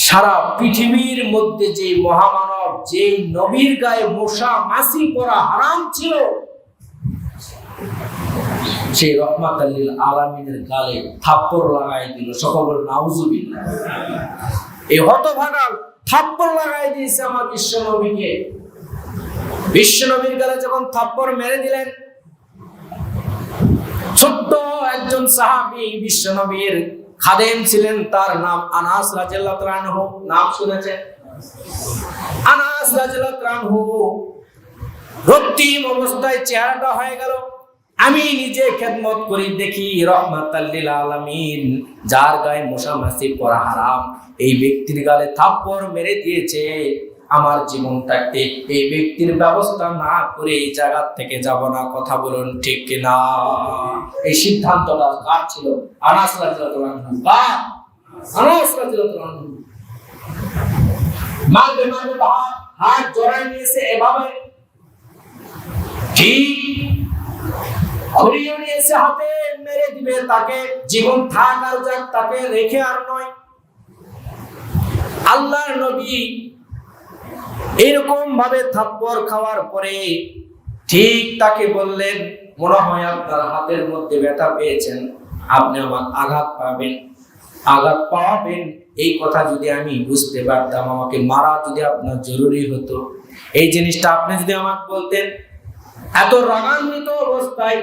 সারা পৃথিবীর মধ্যে যে মহামানব, যে নবীর গায়ে মশা মাছি পড়া হারাম ছিল, সেই রহমাতুল লিল আলামিনের গালে থাপ্পড় লাগাই দিল। সকল নাউজুবিল্লাহ। এই হতভাগা থাপ্পড় লাগাই দিয়েছে আমার বিশ্বনবীকে। বিশ্বনবীর গালে যখন থাপ্পড় মেরে দিলেন, ছোট্ট একজন সাহাবী বিশ্বনবীর খাদেম ছিলেন, তার নাম আনাস রাদিয়াল্লাহু তাআলা আনহু। নাম শুনেছেন? আনাস রাদিয়াল্লাহু তাআলা আনহু রক্তিম অবস্থায় চেহারাটা হয়ে গেল। আমি নিজে খেদমত করি, দেখি রহমাতুল লিল আলামিন, যার গায়ে মশা মাছি পড়া হারাম, এই ব্যক্তির গালে থাপ্পড় মেরে দিয়েছে। আমার জীবনটাকে এই ব্যক্তির ব্যবস্থা না করে এই জায়গা থেকে যাব না। কথা বলুন ঠিক কিনা? এই সিদ্ধান্তটা কার ছিল? আনাস রাদিয়াল্লাহু আনহু। আনাস রাদিয়াল্লাহু আনহু মারবে হাত জড়াই নিয়েছে, এভাবে ঠিক ঘুরিয়ে নিয়েছে হাতে, মেরে দিবে তাকে। জীবন থাক আর যাক, তাকে রেখে আর নয়। আল্লাহর নবী এরকম ভাবে থাপ্পড় খাওয়ার পরে ঠিক তাকে বললেন, মনে হয় আপনার হাতের মধ্যে ব্যথা পেয়েছেন, আপনি আমার আঘাত পাবেন। এই কথা যদি আমি বুঝতে পারতাম, আমাকে মারা যদি আপনার জরুরি হতো, এই জিনিসটা আপনি যদি আমাকে বলতেন, এত রাগান্বিত অবস্থায়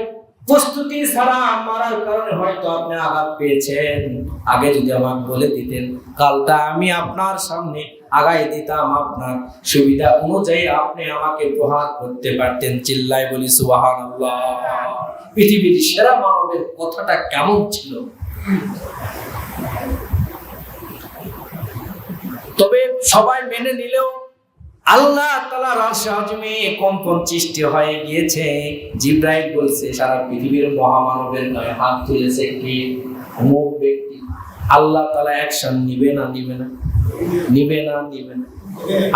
প্রস্তুতি ছাড়া মারার কারণে হয়তো আপনি আঘাত পেয়েছেন, আগে যদি আমাকে বলে দিতেন, কালটা আমি আপনার সামনে আগাই দিতাম, আপনার সুবিধা অনুযায়ী আপনি আমাকে প্রহার করতে পারতেন। চিল্লায় বলি সুবহানাল্লাহ। পৃথিবীর সেরা মানবের কথাটা কেমন ছিল! তবে সবাই মেনে নিলেও আল্লাহ তাআলার আরশে আযমে কম্পন সৃষ্টি হয়ে গিয়েছে। জিবরাইল বলছে, সারা পৃথিবীর মহামানবের গায়ে হাত তুলেছে কি? অমুক ব্যক্তি। আল্লাহ তাআলা অ্যাকশন নিবে না?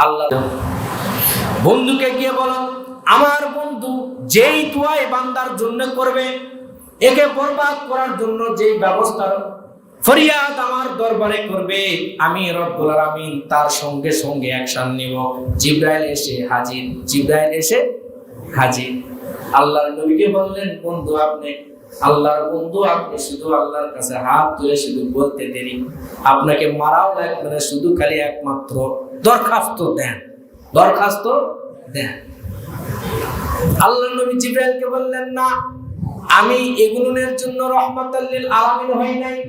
আল্লাহ বন্ধুকে গিয়ে বলো, আমার বন্ধু যেই দোয়াই বান্দার জন্য করবে, একে বরবাদ করার জন্য যেই ব্যবস্থা ফরিয়াদ আমার দরবারে করবে, আমি রব্বুল আলামিন তার সঙ্গে সঙ্গে অ্যাকশন নিব। জিবরাইল এসে হাজির। আল্লাহর নবীকে বললেন, বন্ধু আপনি আল্লাহর বন্ধু, আপনি শুধু আল্লাহর কাছে হাত তুলে শুধু বলতে দেরি, আপনাকে মারাও লাগবে না, শুধু খালি একমাত্র দরখাস্ত দেন। আল্লাহর নবী জিবরাইলকে বললেন, না, আমি এগুলোর জন্য রহমাতুল লিল আলামিন হই নাই,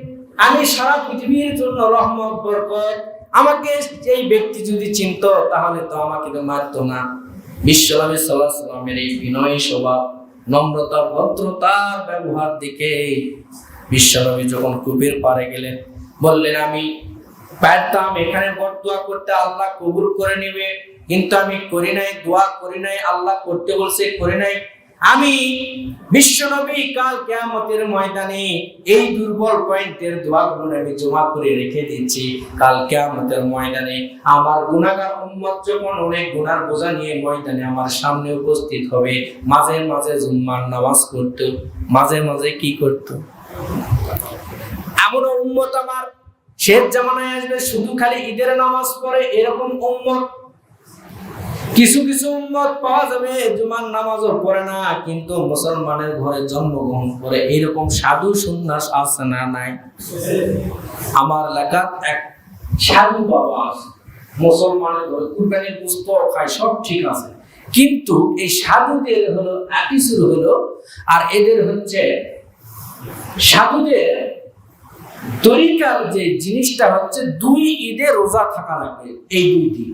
আমি সারা পৃথিবীর জন্য রহমত বরকত। আমাকে এই ব্যক্তি যদি চিনতো তাহলে তো আমাকে তো মারতো না। বিশ্বনবী সাল্লাল্লাহু আলাইহি ওয়াসাল্লামের এই বিনয়ী স্বভাব, নম্রতা, ভদ্রতার ব্যবহার দিকে বিশ্বনবী যখন কূপের পাড়ে গেলেন, বললেন, আমি পারতাম এখানে বদদোয়া করতে, আল্লাহ কবুল করে নেবে, কিন্তু আমি করি নাই, দোয়া করি নাই, আল্লাহ করতে বলছে করি নাই। আমি বিশ্বনবী কাল কিয়ামতের ময়দানে এই দুর্বল পয়েন্টের দোয়াগুলো আমি জমা করে রেখে দিচ্ছি। কাল কিয়ামতের ময়দানে আমার গুনাহগার উম্মত যখন অনেক গুনার বোঝা নিয়ে ময়দানে আমার সামনে উপস্থিত হবে, মাঝে মাঝে জুম্মার নামাজ পড়তো, মাঝে মাঝে কি করতো, এমন উম্মত আমার শেষ জামানায় আসবে শুধু খালি ঈদের নামাজ পড়ে, এরকম উম্মত। কিছু উম্মত পাওয়া যাবে জুমার নামাজও পড়ে না, কিন্তু মুসলমানের ঘরে জন্মগ্রহণ করে, এরকম সাধু সন্ন্যাস আছে না নাই? আমার এলাকার এক সাধু বাবা আছে, মুসলমানের ঘরে কুরবানির গোশত খায়, সব ঠিক আছে, কিন্তু এই সাধুদের হলো অ্যাটিটিউড হলো, আর এদের হচ্ছে সাধুদের তরিকার যে জিনিসটা হচ্ছে 2 ঈদে রোজা থাকা লাগবে, এই 2 দিন।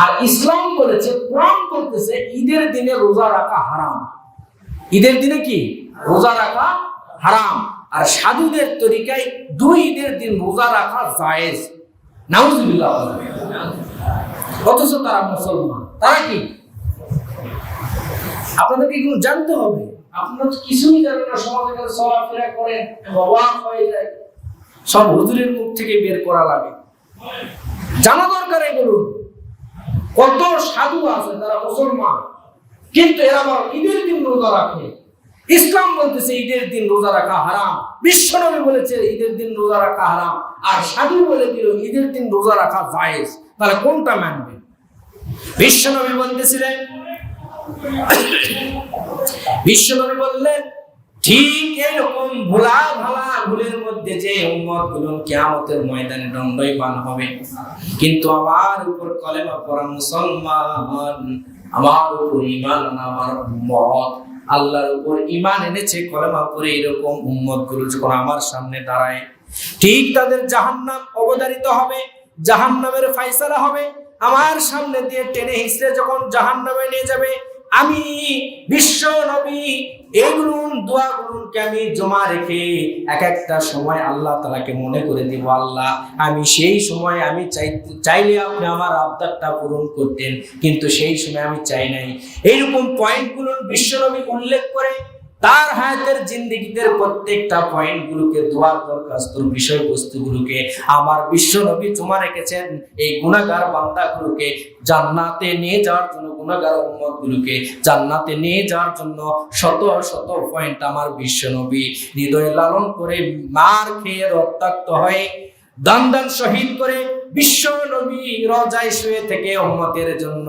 আর ইসলাম বলেছে, কোরআন বলতেছে ঈদের দিনে রোজা রাখা হারাম। ঈদের দিনে কি রোজা রাখা হারাম, আর সাধুদের তরিকায় 2 ঈদের দিন রোজা রাখা জায়েজ। নাউজুবিল্লাহ। অথচ তারা মুসলমান, তারা কি? আপনাদেরকে এগুলো জানতে হবে। আপনারা তো কিছুই জানেন না, সমাজের কাছে চলাফেরা করেন, অবাক হয়ে যায়। সব হুজুরের মুখ থেকে বের করা লাগে, জানা দরকার এগুলো। কত সাধু আছে তারা মুসলমান, কিন্তু এরা আবার ঈদের দিন রোজা রাখে। ইসলাম বলতেছে ঈদের দিন রোজা রাখা হারাম, বিশ্বনবী বলেছে ঈদের দিন রোজা রাখা হারাম, আর সাধু বলে দিল ঈদের দিন রোজা রাখা জায়েজ। তাহলে কোনটা মানবে? বিশ্বনবী বলতেছিলেন, বিশ্বনবী বললেন ঠিক এরকম ভোলা ভালা ভুলের মধ্যে যে উম্মত গুলো কিয়ামতের ময়দানে দণ্ডায়মান হবে, কিন্তু আমার উপর কলেমা পড়া মুসলমান, আমার উপর ঈমান আনা আমার উম্মত, আল্লাহর উপর ঈমান এনেছে কলেমা পড়ে, এরকম উম্মত গুলো যখন আমার সামনে দাঁড়ায়, ঠিক তাদের জাহান্নাম অবধারিত হবে, জাহান্নামের ফায়সালা হবে। আমার সামনে দিয়ে টেনে হিঁচড়ে যখন জাহান্নামে নিয়ে যাবে, আমি বিশ্ব নবী এইগুলো দোয়াগুলোকে আমি জমা রেখে এক একটা সময় আল্লাহ তাআলাকে মনে করে দিব, আল্লাহ আমি সেই সময় আমি চাইলে আপনি আমার আবদারটা পূরণ করতেন, কিন্তু সেই সময় আমি চাই নাই। এইরকম পয়েন্টগুলো বিশ্ব নবী উল্লেখ করে তার হায়াতের জিন্দেগিতে প্রত্যেকটা পয়েন্টগুলোকে, দোয়ার দরখাস্তর বিষয়বস্তুগুলোকে আমার বিশ্ব নবী জমা রেখেছেন। এই গুনাহগার বান্দাগুলোকে জান্নাতে নিয়ে যাওয়ার জন্য, গুনাহগার উম্মতগুলোকে জান্নাতে নিয়ে যাওয়ার জন্য শত শত পয়েন্ট আমার বিশ্ব নবী হৃদয়ে লালন করে, মার খেয়ে রক্তাক্ত হয়ে, দান দান শহীদ করে বিশ্ব নবী রোজায় শুয়ে থেকে উম্মতের জন্য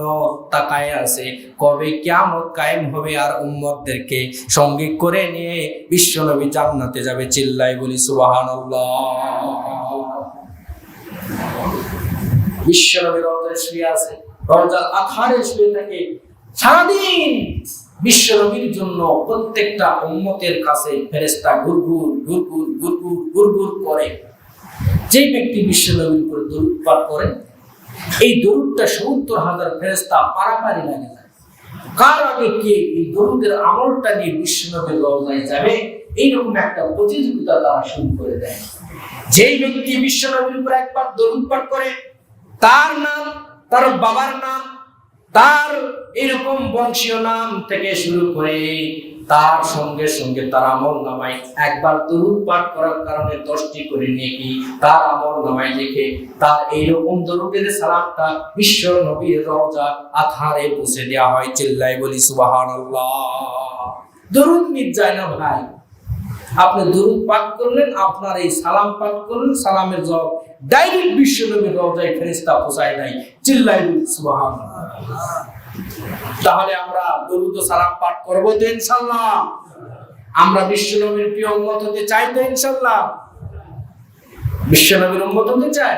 তাকায় আছে কবে কিয়ামত কায়েম হবে আর উম্মতদেরকে সঙ্গে করে নিয়ে বিশ্ব নবী জান্নাতে যাবে। চিল্লাই বলি সুবহানাল্লাহ। বিশ্ব নবী রোজায় শুয়ে আছে, রোজার আধারে শুয়ে থাকে, সারাদিন বিশ্ব নবীর জন্য প্রত্যেকটা উম্মতের কাছে ফেরেশতা গুরগুর গুরগুর গুরগুর গুরগুর করে। যে ব্যক্তি বিশ্ব নবীর উপর দরুদ পাঠ করেন, এই দরুদটা ৭০,০০০ ফেরেশতা পারাপারি লাগে যায়। কার আগে কে এই দরুদের আমলটা নিয়ে বিশ্ব নবীর রওজায় যাবে, এইরকম একটা প্রতিযোগিতা তারা শুরু করে দেয়। যেই ব্যক্তি বিশ্ব নবীর উপর একবার দরুদ পাঠ করে, তার নাম, তার বাবার নাম, তার এরকম বংশীয় নাম থেকে শুরু করে তার সঙ্গে সঙ্গে তার আমল নামায় একবার দরুদ পাঠ করার কারণে 10টি করে নেকি তার আমল নামায় লিখে তার এইরকম দরুদের সালামটা বিশ্ব নবীর রওজা আধারে পৌঁছে দেওয়া হয়। চিল্লাই বলি সুবহানাল্লাহ। দরুদ মিট যায় না ভাই, আপনি দরুদ পাঠ করলেন, আপনার এই সালাম পাঠ করলেন, সালামের জবাব ডাইরেক্ট বিশ্ব নবীর রওজায় ফেরেশতা পৌঁছায় নাই। চিল্লাই বলি সুবহানাল্লাহ। তাহলে আমরা দরুদ ও সালাম পাঠ করব তো ইনশাআল্লাহ? আমরা বিশ্ব নবীর প্রিয় উম্মত হতে চাই তো ইনশাআল্লাহ? বিশ্ব নবীর উম্মত হতে চাই।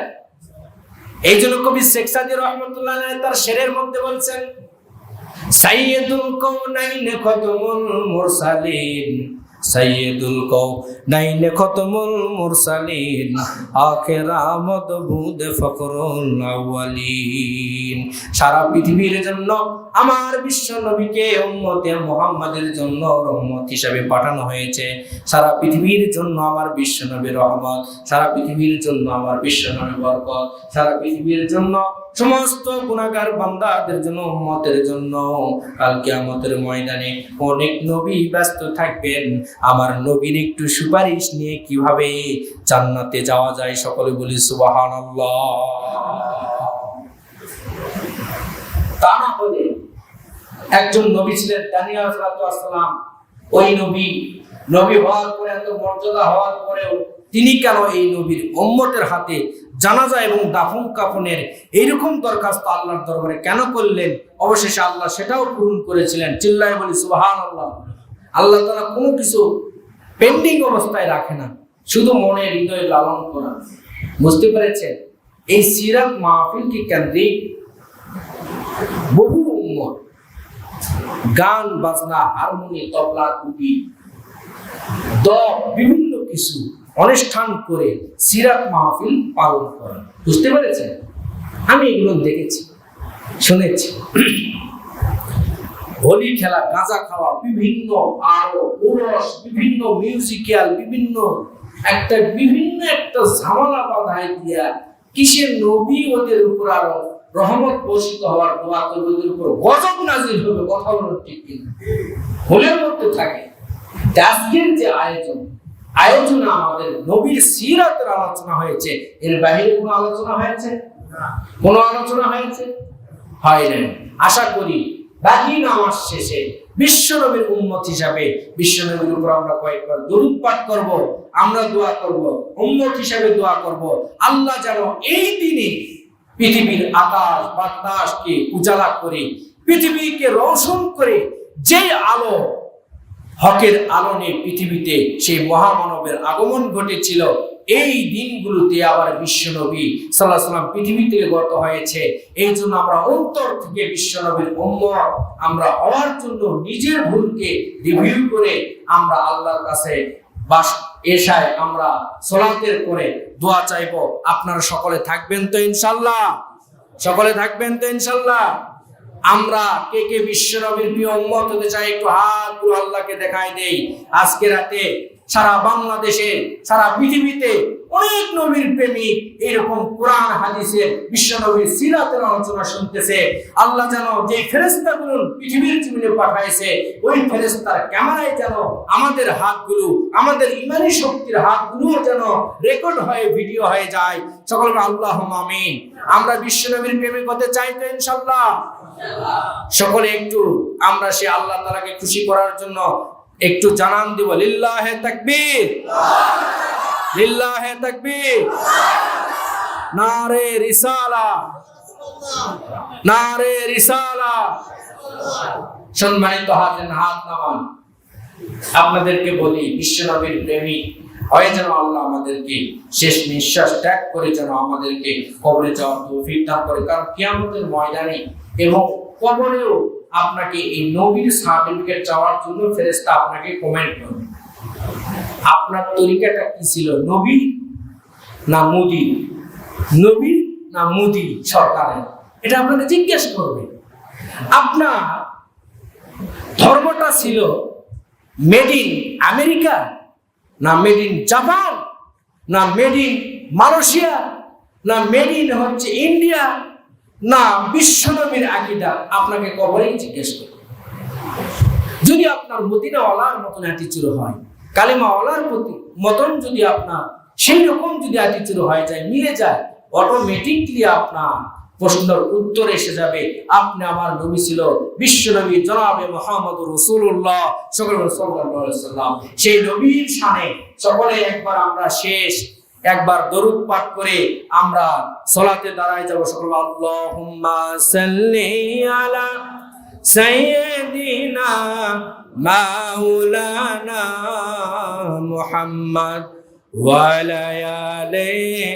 এই জন্য কবি শেখ সাদী রহমাতুল্লাহ আলাইহি তার শেরের মধ্যে বলছেন, সাইয়্যিদুল কাওনাইন খতমুল মুরসালিন, সাইয়্যিদুল কাওনাইন খতমুল মুরসালিন, আখিরা মাদবুদ ফখরুল আউয়ালিন। সারা পৃথিবীর জন্য আমার বিশ্ব নবীকে উম্মতে মুহাম্মাদের জন্য রহমত হিসেবে পাঠানো হয়েছে। সারা পৃথিবীর জন্য আমার বিশ্ব নবী রহমত, সারা পৃথিবীর জন্য আমার বিশ্ব নবী বরকত, সারা পৃথিবীর জন্য সমস্ত গুনাহগার বান্দাদের জন্য, উম্মতের জন্য কাল কিয়ামতের ময়দানে অনেক নবী ব্যস্ত থাকবেন আমার নবীর একটু সুপারিশ নিয়ে কিভাবে জান্নাতে যাওয়া যায়। সকলে বলি সুবহানাল্লাহ। তা না হলে একজন নবী ছিলেন দানিয়েল আলাইহিস সালাম, ওই নবী হওয়ার পরে, এত মর্যাদা হওয়ার পরেও তিনি কেন এই নবীর উম্মতের হাতে জানাজা এবং দাফন কাফনের এইরকম দরখাস্ত আল্লাহর দরবারে কেন করলেন? অবশেষে আল্লাহ সেটাও পূরণ করেছিলেন। চিল্লায় বলি সুবহানাল্লাহ। আল্লাহ তাআলা কোনো কিছু পেন্ডিং অবস্থায় রাখে না, শুধু মনে হৃদয়ে লালন করা। বুঝতে পেরেছেন? এই সিরাত মাহফিলকে কেন্দ্রিক বহু উম্মত গান বাজনা, হারমোনি, তবলা, টুপি, বিভিন্ন কিছু অনুষ্ঠান করে সিরাত মাহফিল পালন করে। বুঝতে পেরেছেন? আমি এগুলো দেখেছি, শুনেছি। হোলি খেলা, গাঁজা খাওয়া, বিভিন্ন আরো উরস, বিভিন্ন মিউজিক্যাল, বিভিন্ন একটা ঝামেলা বাধায় দিয়া কিসের নবী ওদের উপর আরো রহমত বর্ষিত হওয়ার দোয়া করবে, ওদের উপর গজব নাজিল হবে। কথা বলো ঠিক কিনা? হোলের মধ্যে থাকে আজকের যে আয়োজনে আমাদের নবীর সিরাতের আলোচনা হয়েছে, এর বাইরে কোনো আলোচনা হয়েছে? কোনো আলোচনা হয়েছে? হয় না। আশা করি বাকি নামাজ শেষে বিশ্বনবীর উম্মত হিসাবে বিশ্বনবীর উপর আমরা কয়েকবার দরুদ পাঠ করব, আমরা দোয়া করব, উম্মত হিসাবে দোয়া করব, আল্লাহ যেন এই দিনে পৃথিবীর আকাশ বাতাসকে উজালা করে, পৃথিবীকে রোশন করে, যে আলো, হকের আলো নিয়ে পৃথিবীতে সেই মহামানবের আগমন ঘটেছিল, এই দিনগুলোতে আবার বিশ্বনবী সাল্লাল্লাহু আলাইহি ওয়াসাল্লাম পৃথিবী থেকে গত হয়েছে। এই জন্য আমরা অন্তর থেকে বিশ্বনবীর উম্মত আমরা হওয়ার জন্য নিজের ভুলকে রিভিউ করে আমরা আল্লাহর কাছে এশায় আমরা সালাতের করে দোয়া চাইবো। আপনারা সকলে থাকবেন তো ইনশাআল্লাহ? সকলে থাকবেন তো ইনশাআল্লাহ? আমরা কে কে বিশ্বনবীর প্রিয় উম্মত হতে চাই একটু হাত তুলে আল্লাহকে দেখাই দেই। আজকে রাতে সারা বাংলাদেশে, সারা পৃথিবীতে অনেক নবীর প্রেমিক এরকম কোরআন হাদিসের বিশ্বনবীর সিরাতের আলোচনা শুনতেছে। আল্লাহ যেন যে ফেরেশতাগুলো পৃথিবীর জমিনে পাঠাইছে, ওই ফেরেশতার ক্যামেরায় যেন আমাদের হাতগুলো, আমাদের ইমানি শক্তির হাতগুলো যেন রেকর্ড হয়ে ভিডিও হয়ে যায়। সকলকে আল্লাহুম্মা আমিন। আমরা বিশ্বনবীর প্রেমিক হতে চাই তো ইনশাআল্লাহ? সকলে একটু আমরা সে আল্লাহ তাআলাকে খুশি করার জন্য একটু জানান দিব, লিল্লাহে তাকবীর, লিল্লাহে তাকবীর, নারে রিসালাত, নারে রিসালাত। সম্মানিত হাজিরিন, হাত নামান। আপনাদেরকে বলি, বিশ্বনবীর প্রেমিক হয়ে যেন আল্লাহ আমাদেরকে শেষ নিঃশ্বাস ত্যাগ করে যেন আমাদেরকে কবরে যাওয়ার তৌফিক দান করে। কারণ কিয়ামতের ময়দানে এবং কবরেও আপনাকে এই নবীর সার্টিফিকেট চাওয়ার জন্য ফেরেশতা আপনাকে কমেন্ট করবে, আপনার তরিকাটা কি ছিল, নবী না মোদি, নবী না মোদি সরকারের, এটা আপনাকে জিজ্ঞেস করবে। আপনার ধর্মটা ছিল মেড ইন আমেরিকা না মেড ইন জাপান না মেড ইন মালয়েশিয়া না মেড ইন হচ্ছে ইন্ডিয়া না বিশ্বনবীর আকীদা, আপনাকে কবরেই জিজ্ঞেস করবে। যদি আপনার মদিনাওয়ালার মতন অ্যাটিচিউড হয়, কালিমাওয়ালার প্রতি মতন যদি আপনার সেই রকম যদি অ্যাটিচিউড হয়ে যায়, মিলে যায়, অটোমেটিকলি আপনার প্রশ্নের উত্তর এসে যাবে, আপনি আমার নবী ছিল বিশ্বনবী জনাবে মুহাম্মদুর রাসূলুল্লাহ সাল্লাল্লাহু আলাইহি ওয়াসাল্লাম। সেই নবীর শানে সকলে একবার আমরা একবার দরুদ পাঠ করে আমরা সালাতে দাঁড়ায় যাব। সকলে আল্লাহুম্মা সাল্লি আলা সাইয়্যিদিনা মাওলানা মুহাম্মদ ওয়া আলা আলিহি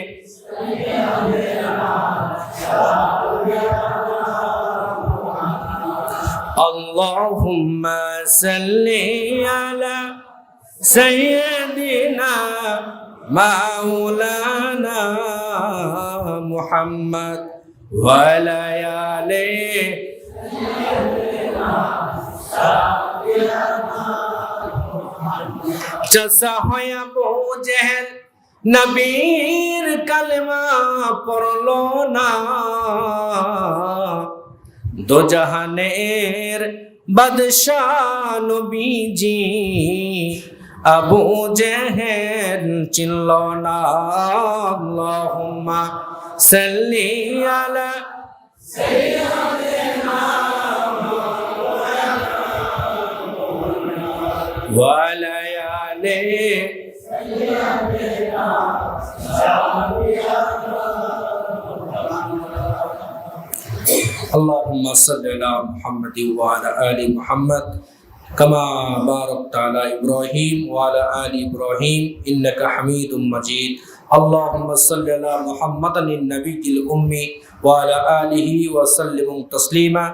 আল্লাহুম্মা সাল্লি আলা সাইয়্যিদিনা মাওলানা মুহাম্মদ ওয়া আলা আলিহি জসা হয় আবু জেহেল নবীর কালেমা পড়লো না, দো জাহানের বাদশাহ নবীজি আবু জেহেল চিনল না। আল্লাহুম্মা সাল্লি আলা সাইয়্যিদিনা ওয়া আলা আলিহি اللهم صل على محمد وعلى آل محمد كما باركت على إبراهيم وعلى آل إبراهيم إنك حميد مجيد. اللهم صل على محمد النبي الأمي وعلى آله وسلم تسليما.